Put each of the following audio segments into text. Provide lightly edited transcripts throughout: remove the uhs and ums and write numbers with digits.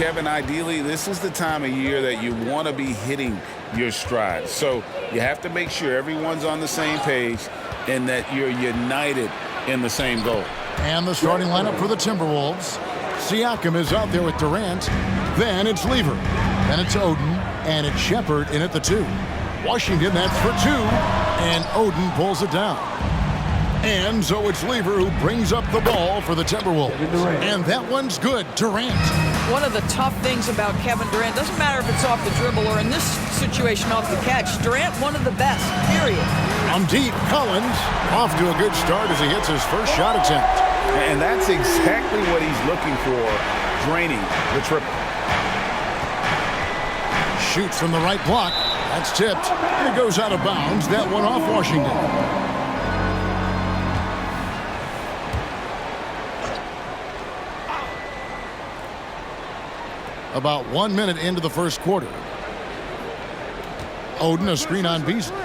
Kevin, ideally, this is the time of year that you want to be hitting your stride. So you have to make sure everyone's on the same page and that you're united in the same goal. And the starting lineup for the Timberwolves. Siakam is out there with Durant. Then it's Lever. Then it's Oden. And it's Shepherd in at the 2. Washington, that's for 2. And Oden pulls it down. And so it's Lever who brings up the ball for the Timberwolves. And that one's good. Durant. One of the tough things about Kevin Durant, doesn't matter if it's off the dribble or in this situation off the catch, Durant, one of the best, period. From deep, Collins off to a good start as he hits his first shot attempt. And that's exactly what he's looking for, draining the triple. Shoots from the right block. That's tipped. And it goes out of bounds. That one off Washington. About 1 minute into the first quarter. Oden, a screen on Beasley.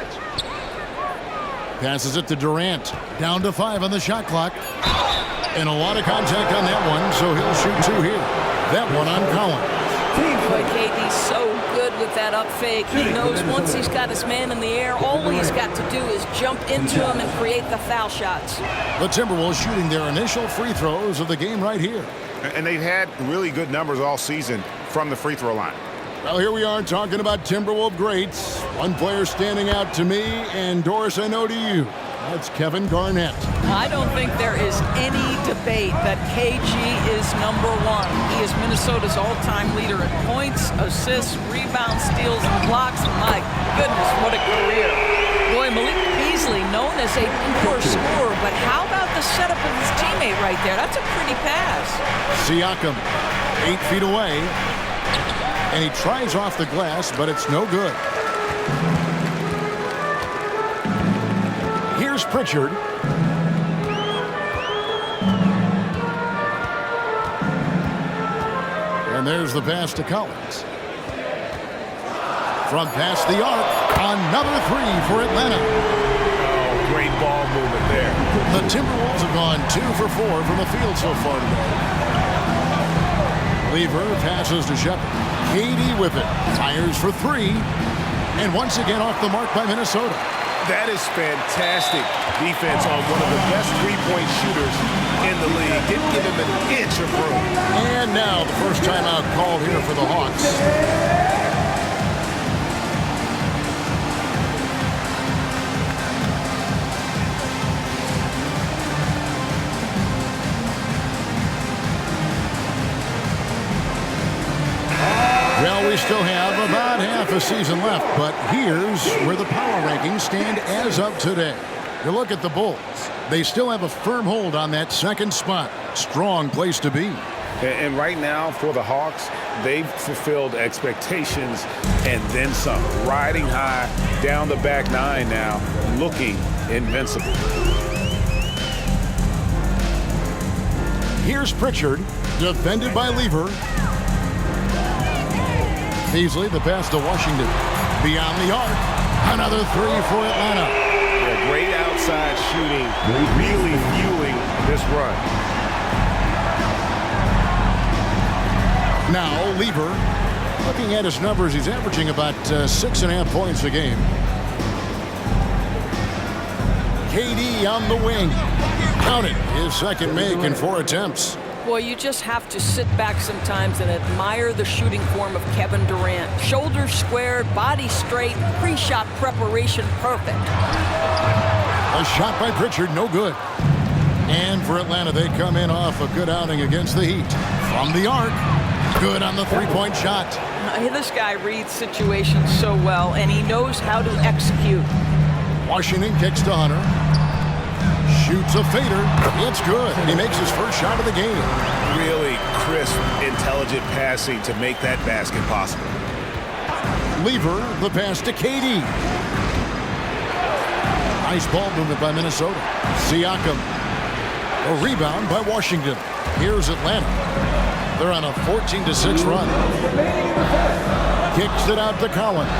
Passes it to Durant. Down to 5 on the shot clock. And a lot of contact on that one, so he'll shoot 2 here. That one on Collins. Boy, KD's so good with that up fake. He knows once he's got his man in the air, all he's got to do is jump into him and create the foul shots. The Timberwolves shooting their initial free throws of the game right here. And they've had really good numbers all season from the free throw line. Well, here we are talking about Timberwolves greats. One player standing out to me, and Doris, I know to you. That's Kevin Garnett. I don't think there is any debate that KG is number 1. He is Minnesota's all-time leader in points, assists, rebounds, steals, and blocks. My goodness, what a career. Boy, Malik Beasley, known as a poor scorer, but how about the setup of his teammate right there? That's a pretty pass. Siakam, 8 feet away. And he tries off the glass, but it's no good. Here's Pritchard. And there's the pass to Collins. From past the arc, another 3 for Atlanta. Oh, great ball movement there. The Timberwolves have gone 2 for 4 from the field so far today. Lever passes to Shepherd. KD with it. Fires for 3. And once again off the mark by Minnesota. That is fantastic defense on one of the best three-point shooters in the league. Didn't give him an inch of room. And now the first timeout called here for the Hawks. Well, we still have about half a season left, but here's where the power rankings stand as of today. You look at the Bulls. They still have a firm hold on that second spot. Strong place to be. And right now, for the Hawks, they've fulfilled expectations and then some. Riding high down the back 9 now, looking invincible. Here's Pritchard, defended by Lever. Beasley, the pass to Washington. Beyond the arc, another 3 for Atlanta. Yeah, great outside shooting, really fueling this run. Now, Lever, looking at his numbers, he's averaging about 6.5 points a game. KD on the wing. Count it, his second make in 4 attempts. Boy, you just have to sit back sometimes and admire the shooting form of Kevin Durant. Shoulders squared, body straight, pre-shot preparation perfect. A shot by Pritchard, no good. And for Atlanta, they come in off a good outing against the Heat. From the arc, good on the 3-point shot. This guy reads situations so well, and he knows how to execute. Washington kicks to Hunter. Shoots a fader. It's good. And he makes his first shot of the game. Really crisp, intelligent passing to make that basket possible. Lever, the pass to KD. Nice ball movement by Minnesota. Siakam. A rebound by Washington. Here's Atlanta. They're on a 14-6 run. Kicks it out to Collins.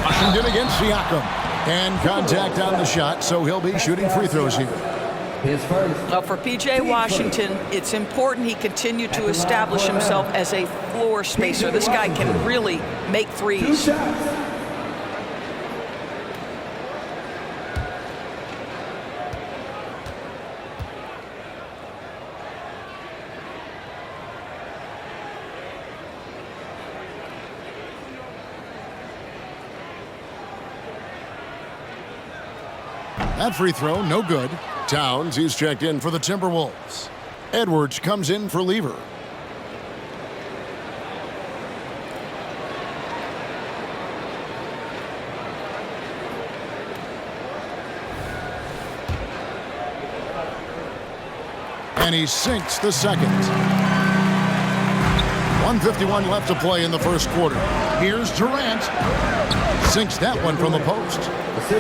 Washington against Siakam. And contact on the shot, so he'll be shooting free throws here. Well, for P.J. Washington, it's important he continue to establish himself as a floor spacer. This guy can really make threes. That free throw, no good. Towns, he's checked in for the Timberwolves. Edwards comes in for Lever. And he sinks the second. 1:51 left to play in the first quarter. Here's Durant. Sinks that one from the post.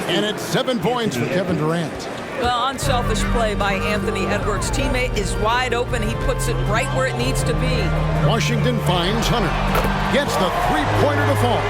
And it's 7 points for Kevin Durant. Well, unselfish play by Anthony Edwards. Teammate is wide open. He puts it right where it needs to be. Washington finds Hunter. Gets the three-pointer to fall.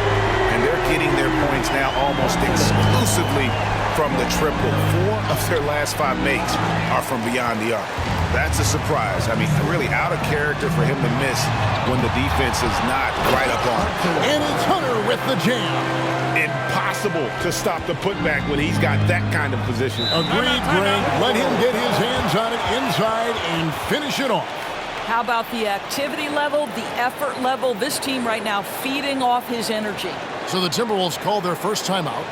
And they're getting their points now almost exclusively from the triple. 4 of their last 5 makes are from beyond the arc. That's a surprise. I mean, really out of character for him to miss when the defense is not right up on him. And it's Hunter with the jam. Impossible to stop the putback when he's got that kind of position. Agreed, Greg. Let him get his hands on it inside and finish it off. How about the activity level, the effort level? This team right now feeding off his energy. So the Timberwolves called their first timeout.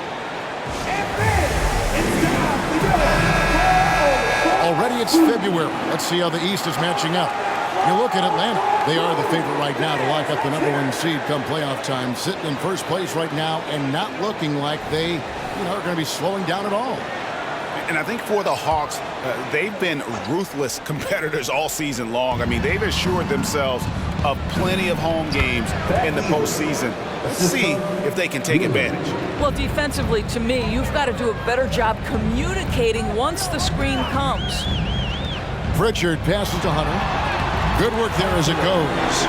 Already it's February. Let's see how the East is matching up. You look at Atlanta. They are the favorite right now to lock up the #1 seed come playoff time. Sitting in first place right now and not looking like they are going to be slowing down at all. And I think for the Hawks, they've been ruthless competitors all season long. I mean, they've assured themselves of plenty of home games in the postseason. Let's see if they can take advantage. Well, defensively, to me, you've got to do a better job communicating once the screen comes. Pritchard passes to Hunter. Good work there as it goes.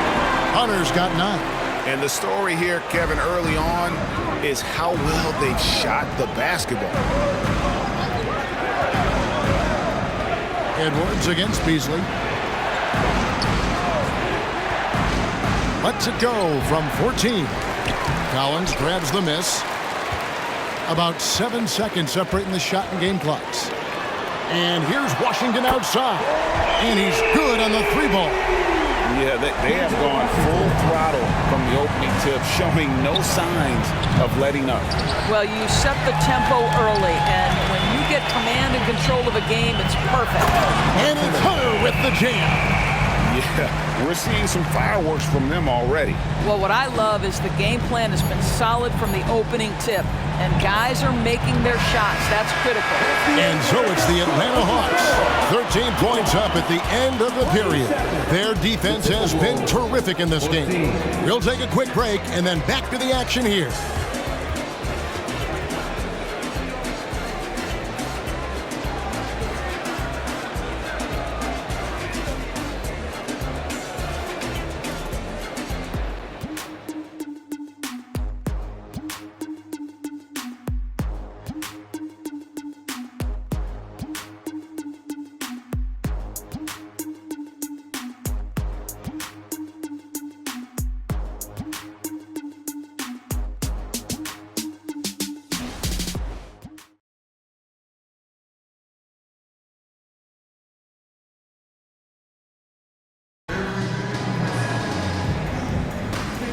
Hunter's got 9. And the story here, Kevin, early on is how well they've shot the basketball. Edwards against Beasley. Lets it go from 14. Collins grabs the miss. About 7 seconds separating the shot and game clocks. And here's Washington outside. And he's good on the 3-ball. Yeah, they have gone full throttle from the opening tip, showing no signs of letting up. Well, you set the tempo early, and when you get command and control of a game, it's perfect. And it's Hunter with the jam. Yeah, we're seeing some fireworks from them already. Well, what I love is the game plan has been solid from the opening tip, and guys are making their shots. That's critical. And so it's the Atlanta Hawks. 13 points up at the end of the period. Their defense has been terrific in this game. We'll take a quick break and then back to the action here.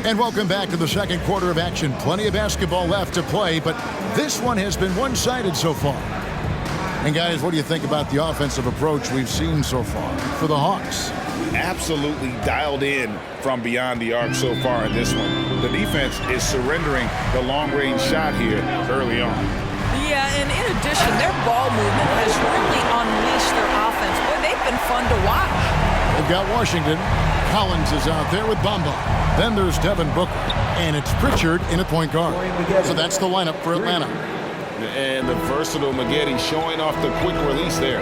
And welcome back to the second quarter of action. Plenty of basketball left to play, but this one has been one-sided so far. And guys, what do you think about the offensive approach we've seen so far for the Hawks? Absolutely dialed in from beyond the arc so far in this one. The defense is surrendering the long-range shot here early on. Yeah, and in addition, their ball movement has really unleashed their offense. Boy, they've been fun to watch. They've got Washington. Collins is out there with Bamba. Then there's Devin Booker. And it's Pritchard in at point guard. So that's the lineup for Atlanta. And the versatile Maggette showing off the quick release there.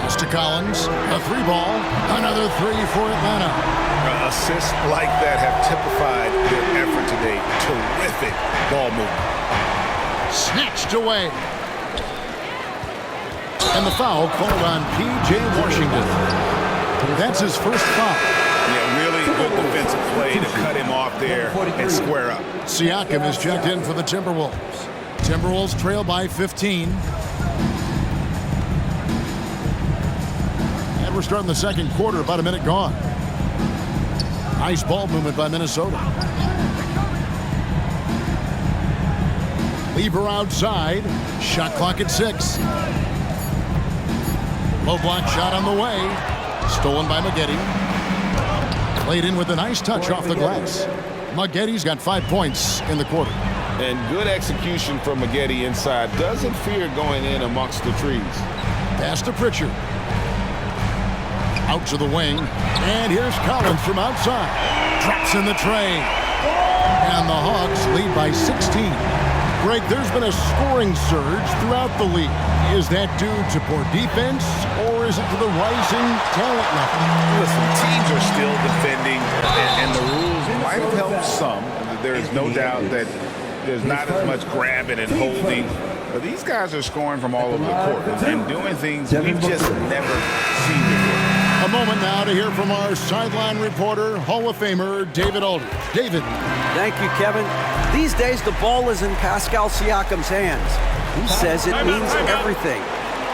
Pass to Collins. A 3-ball. Another 3 for Atlanta. Assists like that have typified their effort today. Terrific ball movement. Snatched away. And the foul called on P.J. Washington. That's his first foul. Yeah, really good defensive play to cut him off there and square up. Siakam is checked in for the Timberwolves. Timberwolves trail by 15. And we're starting the second quarter, about a minute gone. Nice ball movement by Minnesota. Lever outside. Shot clock at 6. Low block shot on the way. Stolen by Maggette. Played in with a nice touch off the glass. Maggetti's got 5 points in the quarter. And good execution from Maggette inside. Doesn't fear going in amongst the trees. Pass to Pritchard. Out to the wing. And here's Collins from outside. Drops in the tray. And the Hawks lead by 16. Greg, there's been a scoring surge throughout the league. Is that due to poor defense, or is it to the rising talent level? Listen, teams are still defending, and the rules might have helped some. There is no doubt that there's not as much grabbing and holding. But these guys are scoring from all over the court and doing things we've just never seen before. A moment now to hear from our sideline reporter, Hall of Famer David Aldridge. David. Thank you, Kevin. These days, the ball is in Pascal Siakam's hands. He says it means everything.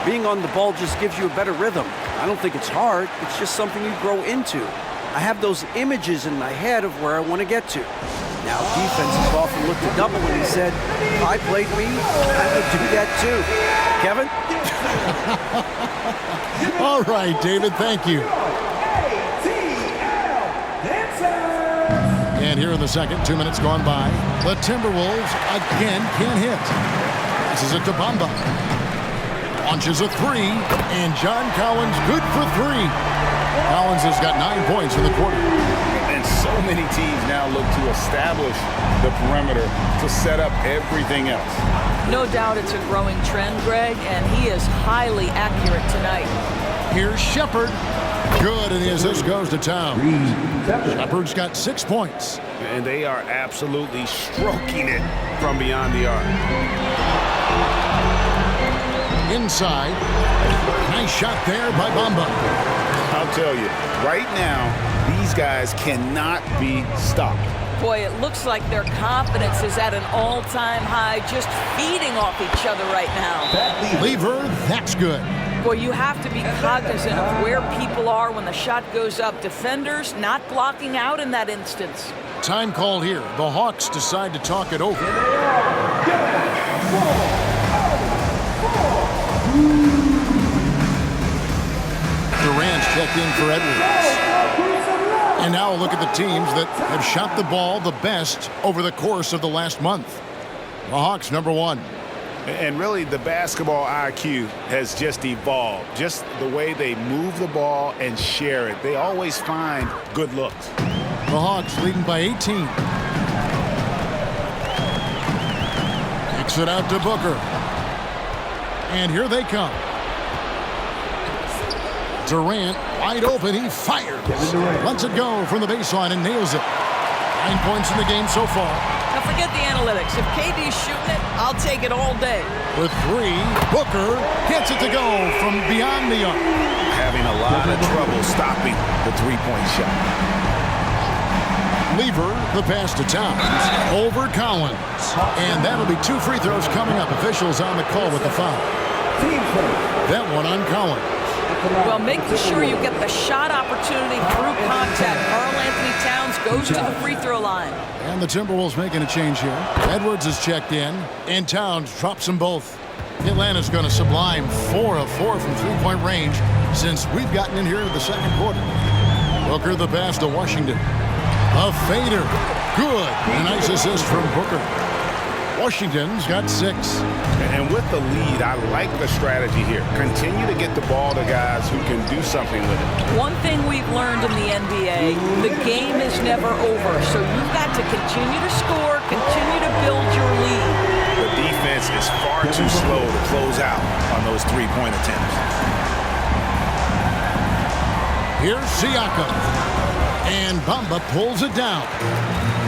Being on the ball just gives you a better rhythm. I don't think it's hard. It's just something you grow into. I have those images in my head of where I want to get to. Now, defenses often look to double, and he said, if I played me, I would do that too. Kevin? All right, David, thank you. And here in the second, 2 minutes gone by. The Timberwolves again can't hit. This is it to Bamba. Launches a three, and John Collins good for 3. Collins has got 9 points in the quarter. And so many teams now look to establish the perimeter to set up everything else. No doubt it's a growing trend, Greg, and he is highly accurate tonight. Here's Shepard. Good, and the assist goes to Towns. Shepard's got 6 points. And they are absolutely stroking it from beyond the arc. Inside. Nice shot there by Bamba. I'll tell you, right now, these guys cannot be stopped. Boy, it looks like their confidence is at an all-time high, just feeding off each other right now. Lever, that's good. Boy, you have to be cognizant of where people are when the shot goes up. Defenders not blocking out in that instance. Time call here. The Hawks decide to talk it over. Durant's checked in for Edwards. And now look at the teams that have shot the ball the best over the course of the last month. The Hawks, number 1. And really, the basketball IQ has just evolved. Just the way they move the ball and share it. They always find good looks. The Hawks leading by 18. Kicks it out to Booker. And here they come. Durant, wide open, he fires. Lets it go from the baseline and nails it. 9 points in the game so far. Now forget the analytics. If KD's shooting it, I'll take it all day. With 3, Booker gets it to go from beyond the arc. Having a lot of trouble stopping the three-point shot. Lever, the pass to Towns. Over Collins. And that'll be 2 free throws coming up. Officials on the call with the foul. That one on Collins. Well, making sure you get the shot opportunity through contact. Karl-Anthony Towns goes to the free throw line. And the Timberwolves making a change here. Edwards is checked in, and Towns drops them both. Atlanta's going to sublime 4 of 4 from three-point range since we've gotten in here in the second quarter. Booker the pass to Washington. A fader. Good. A nice assist from Booker. Washington's got 6. And with the lead, I like the strategy here. Continue to get the ball to guys who can do something with it. One thing we've learned in the NBA, the game is never over. So you've got to continue to score, continue to build your lead. The defense is far too slow to close out on those three-point attempts. Here's Siakam. And Bamba pulls it down.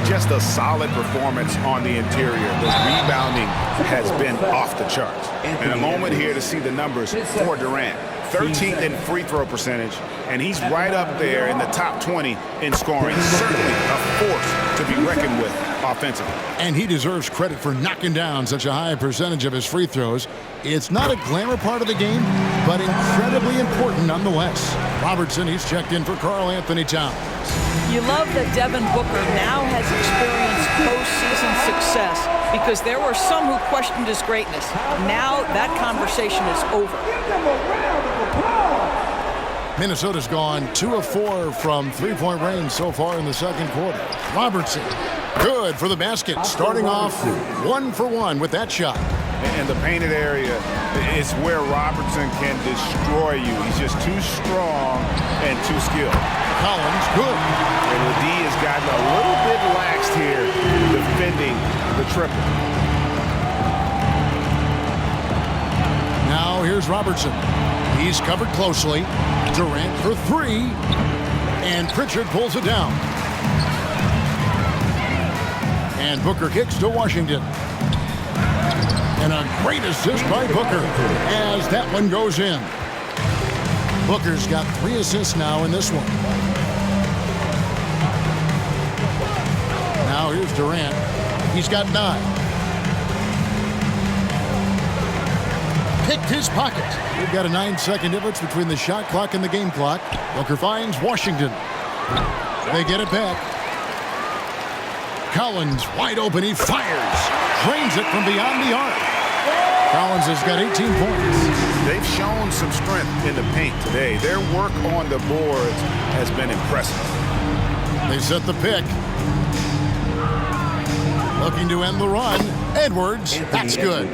just a solid performance on the interior. The rebounding has been off the charts. And a moment here to see the numbers for Durant. 13th in free throw percentage, and he's right up there in the top 20 in scoring. Certainly a force to be reckoned with offensively. And he deserves credit for knocking down such a high percentage of his free throws. It's not a glamour part of the game, but incredibly important nonetheless. Robertson, he's checked in for Karl Anthony Towns. You love that Devin Booker now has experienced postseason success because there were some who questioned his greatness. Now that conversation is over. Minnesota's gone 2 of 4 from three-point range so far in the second quarter. Robertson, good for the basket, starting off 1 for 1 with that shot. And the painted area is where Robertson can destroy you. He's just too strong and too skilled. Collins, good. And Ledee has gotten a little bit laxed here defending the triple. Now here's Robertson. He's covered closely. Durant for 3. And Pritchard pulls it down. And Booker kicks to Washington. And a great assist by Booker as that one goes in. Booker's got 3 assists now in this one. Now here's Durant. He's got 9. Picked his pocket. We've got a 9-second difference between the shot clock and the game clock. Booker finds Washington. They get it back. Collins wide open. He fires. Drains it from beyond the arc. Collins has got 18 points. They've shown some strength in the paint today. Their work on the boards has been impressive. They set the pick. Looking to end the run. Edwards, that's good.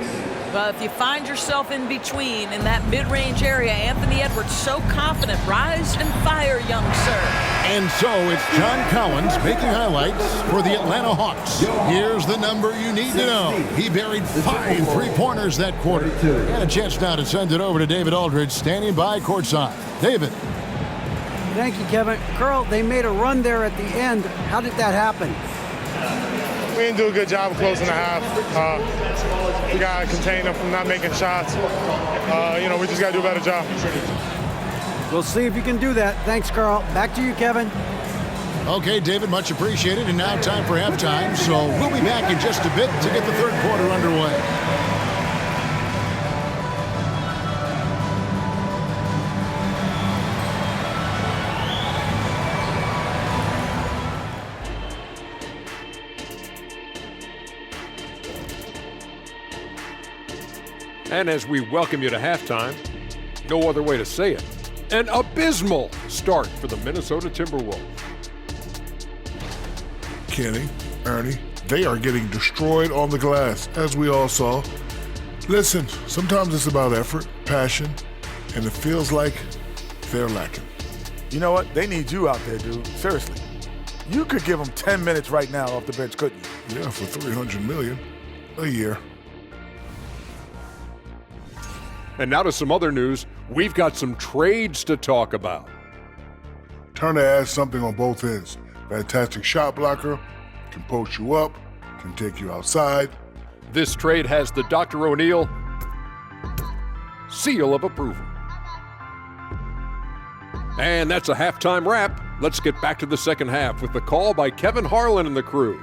But if you find yourself in between in that mid-range area, Anthony Edwards so confident. Rise and fire, young sir. And so it's John Collins making highlights for the Atlanta Hawks. Here's the number you need to know. He buried 5 three-pointers that quarter. And a chance now to send it over to David Aldridge, standing by courtside. David. Thank you, Kevin. Carl, they made a run there at the end. How did that happen? We didn't do a good job of closing the half. We got to contain them from not making shots. We just got to do a better job. We'll see if you can do that. Thanks, Carl. Back to you, Kevin. Okay, David, much appreciated. And now time for halftime. So we'll be back in just a bit to get the third quarter underway. And as we welcome you to halftime, no other way to say it, an abysmal start for the Minnesota Timberwolves. Kenny, Ernie, they are getting destroyed on the glass, as we all saw. Listen, sometimes it's about effort, passion, and it feels like they're lacking. You know what? They need you out there, dude. Seriously. You could give them 10 minutes right now off the bench, couldn't you? Yeah, for $300 million a year. And now to some other news. We've got some trades to talk about. Turner adds something on both ends. Fantastic shot blocker, can post you up, can take you outside. This trade has the Dr. O'Neill seal of approval. And that's a halftime wrap. Let's get back to the second half with the call by Kevin Harlan and the crew.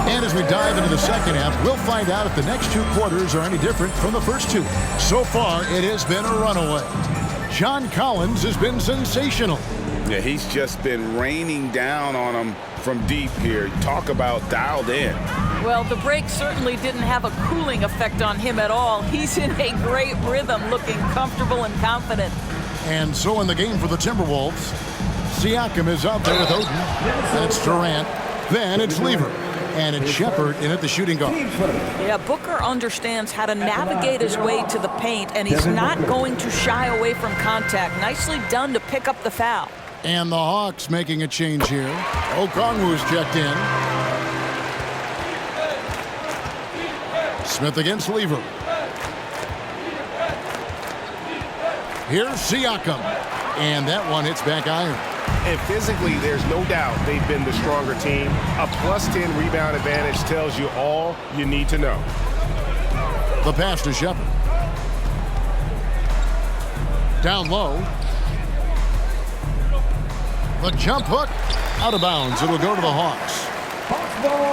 And as we dive into the second half, we'll find out if the next 2 quarters are any different from the first 2. So far, it has been a runaway. John Collins has been sensational. Yeah, he's just been raining down on them from deep here. Talk about dialed in. Well, the break certainly didn't have a cooling effect on him at all. He's in a great rhythm, looking comfortable and confident. And so in the game for the Timberwolves, Siakam is out there with Oden. Then it's Durant. Then it's Lever. And it's Shepard in at the shooting guard. Yeah, Booker understands how to navigate his way to the paint, and he's not going to shy away from contact. Nicely done to pick up the foul. And the Hawks making a change here. Okongwu's checked in. Smith against Lever. Here's Siakam. And that one hits back iron. And physically, there's no doubt they've been the stronger team. A +10 rebound advantage tells you all you need to know. The pass to Shepard. Down low. The jump hook. Out of bounds. It'll go to the Hawks.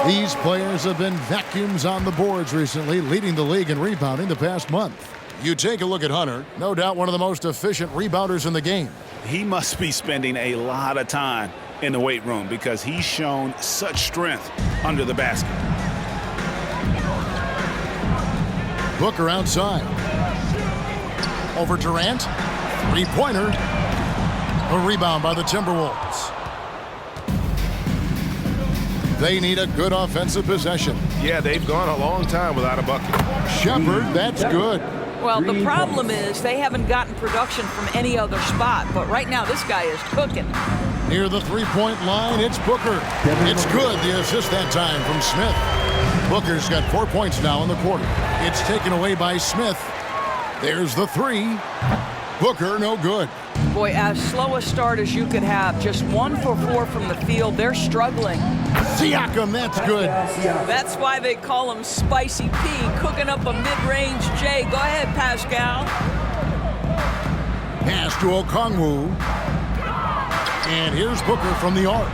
These players have been vacuums on the boards recently, leading the league in rebounding the past month. You take a look at Hunter, no doubt one of the most efficient rebounders in the game. He must be spending a lot of time in the weight room because he's shown such strength under the basket. Booker outside. Over Durant. Three-pointer. A rebound by the Timberwolves. They need a good offensive possession. Yeah, they've gone a long time without a bucket. Shepard, that's good. Well, the problem is they haven't gotten production from any other spot, but right now this guy is cooking. Near the three-point line, it's Booker. It's good, the assist that time from Smith. Booker's got 4 points now in the quarter. It's taken away by Smith. There's the three. Booker, no good. Boy, as slow a start as you could have. Just 1 for 4 from the field. They're struggling. Siakam, that's good. That's why they call him Spicy P, cooking up a mid-range J. Go ahead, Pascal. Pass to Okongwu. And here's Booker from the arc.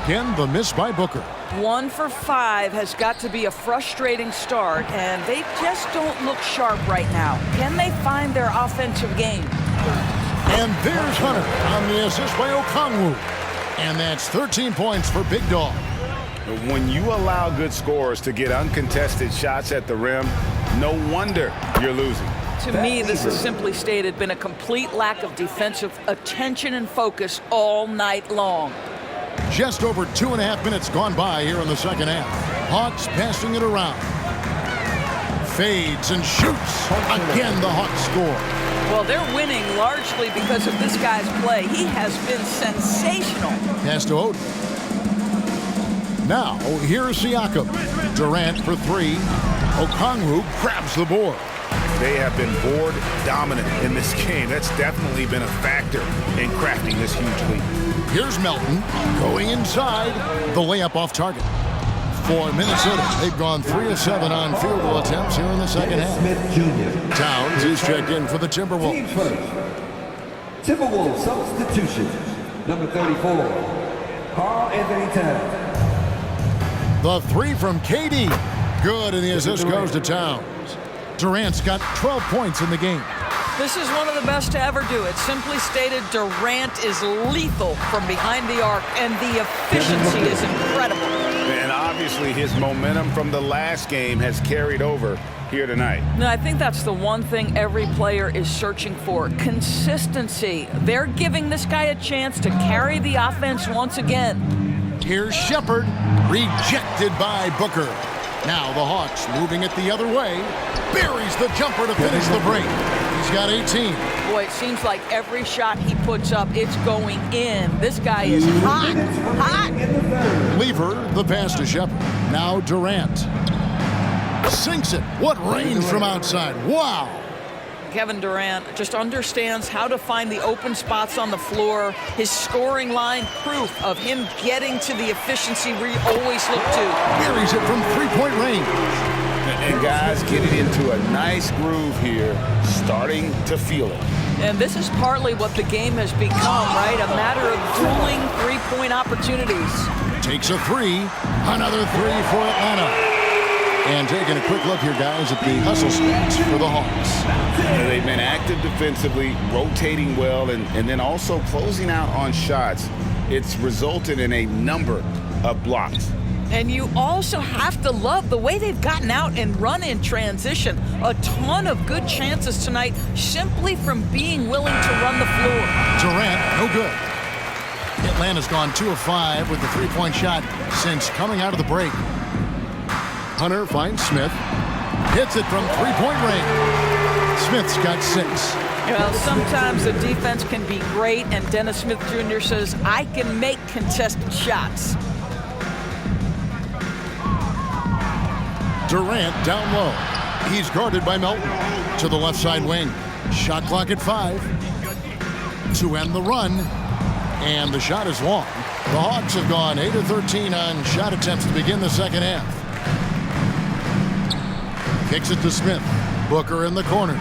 Again, the miss by Booker. 1 for 5 has got to be a frustrating start, and they just don't look sharp right now. Can they find their offensive game? And there's Hunter on the assist by Okongwu. And that's 13 points for Big Dog. When you allow good scorers to get uncontested shots at the rim, no wonder you're losing. To me, this is simply stated been a complete lack of defensive attention and focus all night long. Just over 2.5 minutes gone by here in the second half. Hawks passing it around. Fades and shoots. Again, the Hawks score. Well, they're winning largely because of this guy's play. He has been sensational. Pass to Oden. Now, here's Siakam. Durant for three. Okongwu grabs the board. They have been board dominant in this game. That's definitely been a factor in crafting this huge lead. Here's Melton going inside. The layup off target. For Minnesota, they've gone 3 of 7 on field goal attempts here in the second half. Smith Jr. Towns is checked in for the Timberwolves. Team first. Timberwolves substitution. Number 34, Karl Anthony Towns. The three from KD. Good, and the assist goes to Towns. Durant's got 12 points in the game. This is one of the best to ever do it. Simply stated, Durant is lethal from behind the arc, and the efficiency is incredible. And obviously his momentum from the last game has carried over here tonight. No, I think that's the one thing every player is searching for, consistency. They're giving this guy a chance to carry the offense once again. Here's Shepard, rejected by Booker. Now the Hawks moving it the other way. Buries the jumper to finish the break. He's got 18. Boy, it seems like every shot he puts up, it's going in. This guy is hot, hot. Lever, the pass to Shepard. Now Durant. Sinks it. What range from outside. Wow. Kevin Durant just understands how to find the open spots on the floor. His scoring line, proof of him getting to the efficiency we always look to. Buries it from three-point range. And guys getting into a nice groove here, starting to feel it. And this is partly what the game has become, right? A matter of dueling three-point opportunities. Takes a three. Another three for Atlanta. And taking a quick look here, guys, at the hustle stats for the Hawks. They've been active defensively, rotating well, and then also closing out on shots. It's resulted in a number of blocks. And you also have to love the way they've gotten out and run in transition. A ton of good chances tonight simply from being willing to run the floor. Durant, no good. Atlanta's gone 2 of 5 with the three-point shot since coming out of the break. Hunter finds Smith. Hits it from three-point range. Smith's got 6. Well, sometimes the defense can be great, and Dennis Smith Jr. says, I can make contested shots. Durant down low. He's guarded by Melton. To the left side wing. Shot clock at 5. To end the run. And the shot is long. The Hawks have gone 8 of 13 on shot attempts to begin the second half. Kicks it to Smith. Booker in the corner.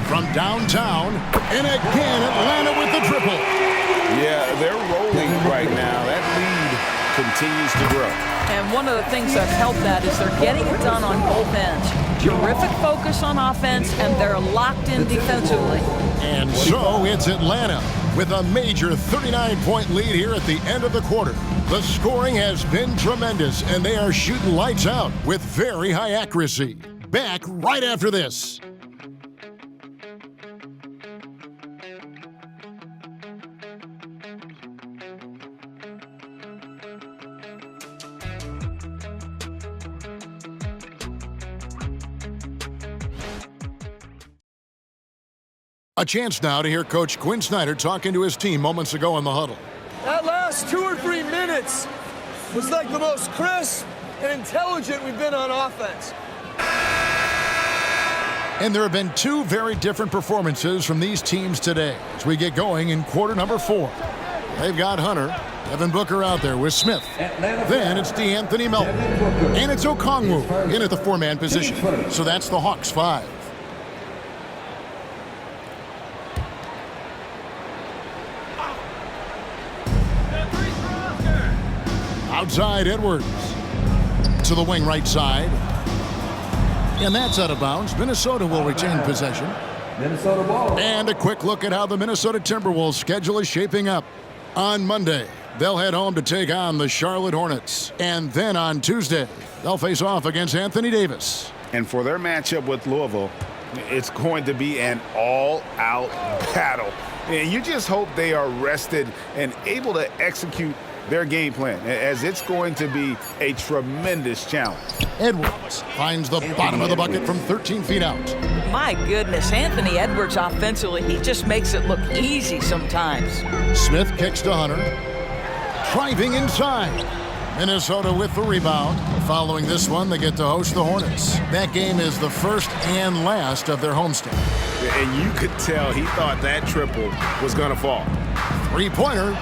From downtown, and again Atlanta with the triple. Yeah, they're rolling right now. That lead continues to grow. And one of the things that's helped that is they're getting it done on both ends. Terrific focus on offense, and they're locked in defensively. And so it's Atlanta with a major 39-point lead here at the end of the quarter. The scoring has been tremendous, and they are shooting lights out with very high accuracy. Back right after this. A chance now to hear Coach Quinn Snyder talking to his team moments ago in the huddle. That last 2 or 3 minutes was like the most crisp and intelligent we've been on offense. And there have been 2 very different performances from these teams today as we get going in quarter number 4. They've got Hunter, Devin Booker out there with Smith. Then it's DeAnthony Melton. And it's Okongwu in at the 4-man position. So that's the Hawks 5. Outside Edwards. To the wing right side. And that's out of bounds. Minnesota will retain possession. Minnesota ball. And a quick look at how the Minnesota Timberwolves schedule is shaping up. On Monday, they'll head home to take on the Charlotte Hornets. And then on Tuesday, they'll face off against Anthony Davis. And for their matchup with Louisville, it's going to be an all-out battle. And you just hope they are rested and able to execute their game plan, as it's going to be a tremendous challenge. Edwards finds the bottom of the bucket from 13 feet out. My goodness, Anthony Edwards offensively, he just makes it look easy sometimes. Smith kicks to Hunter. Driving inside. Minnesota with the rebound. Following this one, they get to host the Hornets. That game is the first and last of their homestand. And you could tell he thought that triple was going to fall. Three-pointer.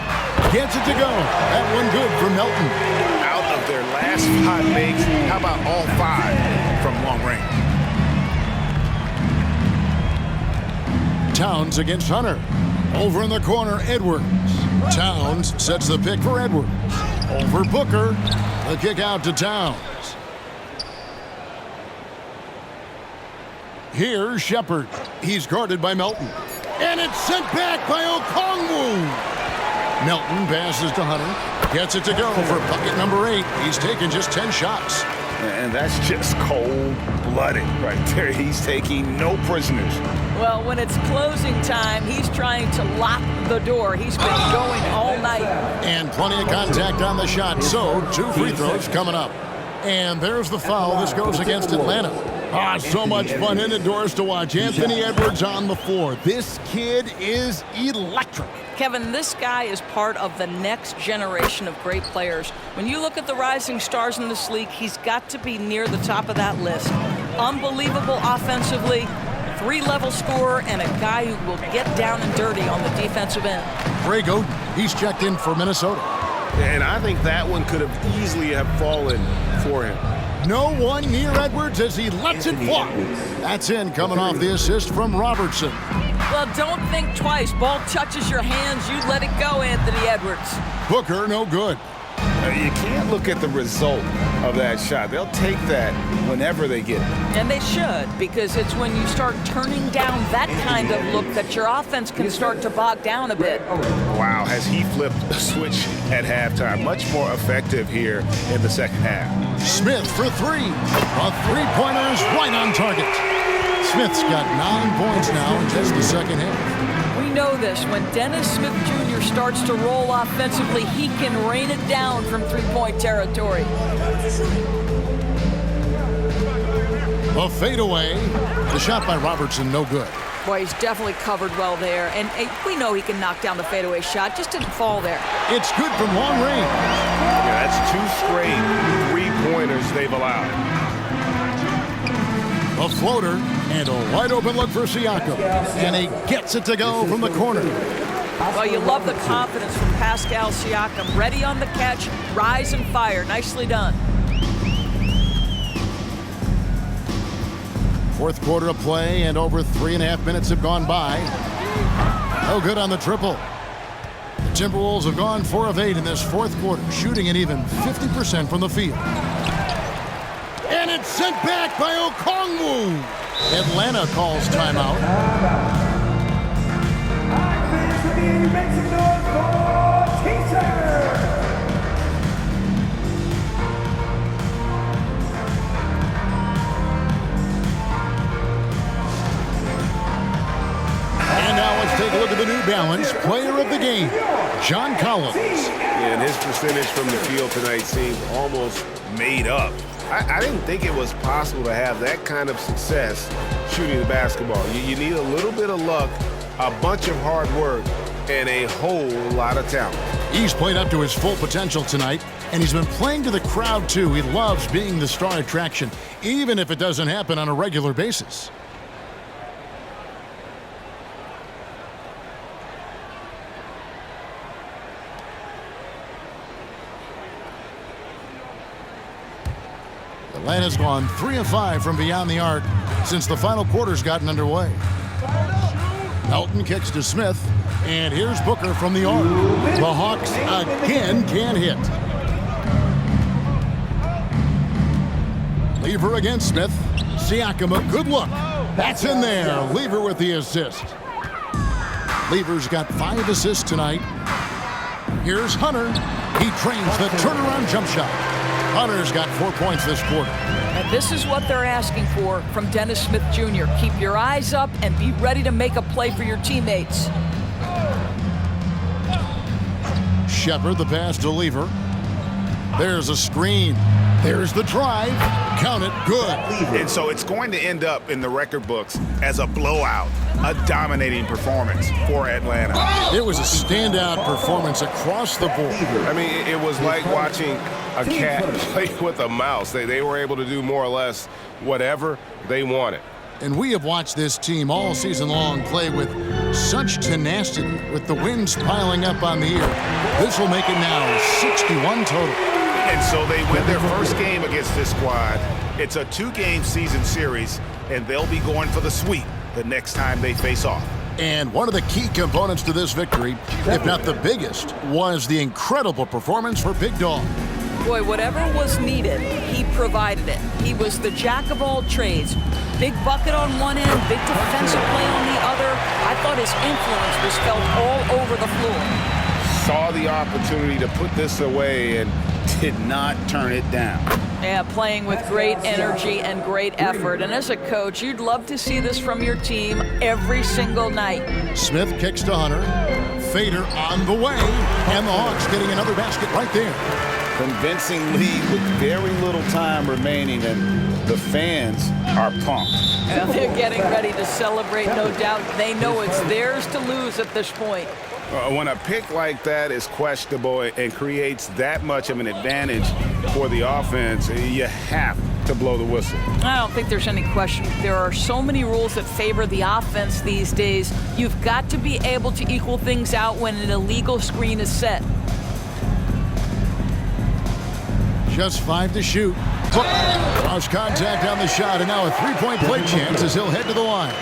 Gets it to go. That one good for Melton. Out of their last 5 makes, how about all 5 from long range? Towns against Hunter. Over in the corner, Edwards. Towns sets the pick for Edwards. Over Booker. The kick out to Towns. Here's Shepard. He's guarded by Melton. And it's sent back by Okongwu. Melton passes to Hunter. Gets it to go for bucket number 8. He's taken just 10 shots. And that's just cold-blooded right there. He's taking no prisoners. Well, when it's closing time, he's trying to lock the door. He's been going all night. And plenty of contact on the shot, so 2 free throws coming up. And there's the foul. This goes against Atlanta. So much fun indoors to watch. Anthony Edwards on the floor. This kid is electric. Kevin, this guy is part of the next generation of great players. When you look at the rising stars in this league, he's got to be near the top of that list. Unbelievable offensively, 3-level scorer, and a guy who will get down and dirty on the defensive end. Greg Oden, he's checked in for Minnesota. And I think that one could have easily have fallen for him. No one near Edwards as he lets it fly. That's in, coming off the assist from Robertson. Well, don't think twice. Ball touches your hands, you let it go, Anthony Edwards. Booker, no good. You can't look at the result of that shot. They'll take that whenever they get it. And they should, because it's when you start turning down that kind of look that your offense can start to bog down a bit. Wow, has he flipped a switch at halftime. Much more effective here in the second half. Smith for 3. A three-pointer is right on target. Smith's got 9 points now in just the second half. We know this. When Dennis Smith Jr. starts to roll offensively, he can rain it down from three-point territory. A fadeaway. The shot by Robertson, no good. Boy, he's definitely covered well there. And we know he can knock down the fadeaway shot. Just didn't fall there. It's good from long range. Yeah, that's 2 straight pointers they've allowed. A floater and a wide open look for Siakam. And he gets it to go from the corner. Well, you love the confidence from Pascal Siakam. Ready on the catch, rise and fire. Nicely done. Fourth quarter of play, and over 3.5 minutes have gone by. No good on the triple. The Timberwolves have gone 4 of 8 in this fourth quarter, shooting at even 50% from the field. And it's sent back by Okongwu. Atlanta calls timeout. And now let's take a look at the New Balance player of the game, John Collins. And his percentage from the field tonight seemed almost made up. I didn't think it was possible to have that kind of success shooting the basketball. You need a little bit of luck, a bunch of hard work, and a whole lot of talent. He's played up to his full potential tonight, and he's been playing to the crowd, too. He loves being the star attraction, even if it doesn't happen on a regular basis. Atlanta's gone 3 of 5 from beyond the arc since the final quarter's gotten underway. Melton kicks to Smith, and here's Booker from the arc. The Hawks again can't hit. Lever against Smith. Siakam, a good look. That's in there. Lever with the assist. Lever's got 5 assists tonight. Here's Hunter. He trains the turnaround jump shot. Hunter's got 4 points this quarter. And this is what they're asking for from Dennis Smith Jr. Keep your eyes up and be ready to make a play for your teammates. Shepard, the pass to Lever. There's a screen. There's the drive. Count it. Good. And so it's going to end up in the record books as a blowout, a dominating performance for Atlanta. It was a standout performance across the board. I mean, it was like watching a cat play with a mouse. They were able to do more or less whatever they wanted. And we have watched this team all season long play with such tenacity, with the wins piling up on the year. This will make it now 61 total. And so they win their first game against this squad. It's a 2-game season series, and they'll be going for the sweep the next time they face off. And one of the key components to this victory, if not the biggest, was the incredible performance for Big Dog. Boy, whatever was needed, he provided it. He was the jack of all trades. Big bucket on one end, big defensive play on the other. I thought his influence was felt all over the floor. Saw the opportunity to put this away and did not turn it down. Yeah, playing with great energy and great effort. And as a coach, you'd love to see this from your team every single night. Smith kicks to Hunter. Fader on the way. And the Hawks getting another basket right there. Convincing lead with very little time remaining, and the fans are pumped. And they're getting ready to celebrate, no doubt. They know it's theirs to lose at this point. When a pick like that is questionable and creates that much of an advantage for the offense, you have to blow the whistle. I don't think there's any question. There are so many rules that favor the offense these days. You've got to be able to equal things out when an illegal screen is set. Just 5 to shoot. Cross contact on the shot, and now a 3-point play chance as he'll head to the line.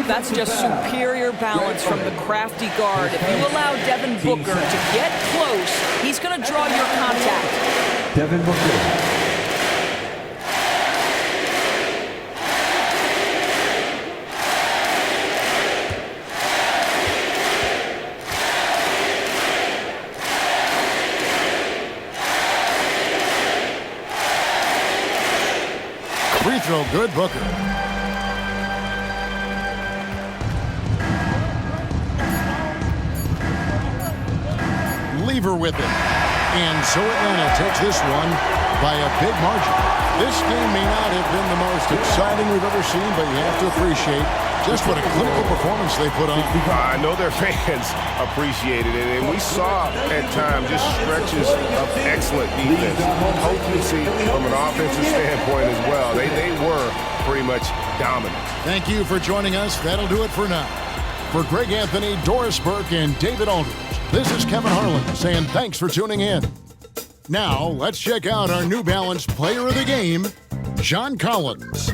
That's just superior balance from the crafty guard. If you allow Devin Booker to get close, he's going to draw your contact. Devin Booker. Free throw good, Booker. Lever with it. And so Atlanta takes this one by a big margin. This game may not have been the most exciting we've ever seen, but you have to appreciate just what a clinical performance they put on. I know their fans appreciated it, and we saw at times just stretches of excellent defense. Potency from an offensive standpoint as well. They were pretty much dominant. Thank you for joining us. That'll do it for now. For Greg Anthony, Doris Burke, and David Aldridge, this is Kevin Harlan saying thanks for tuning in. Now, let's check out our New Balance Player of the Game, John Collins.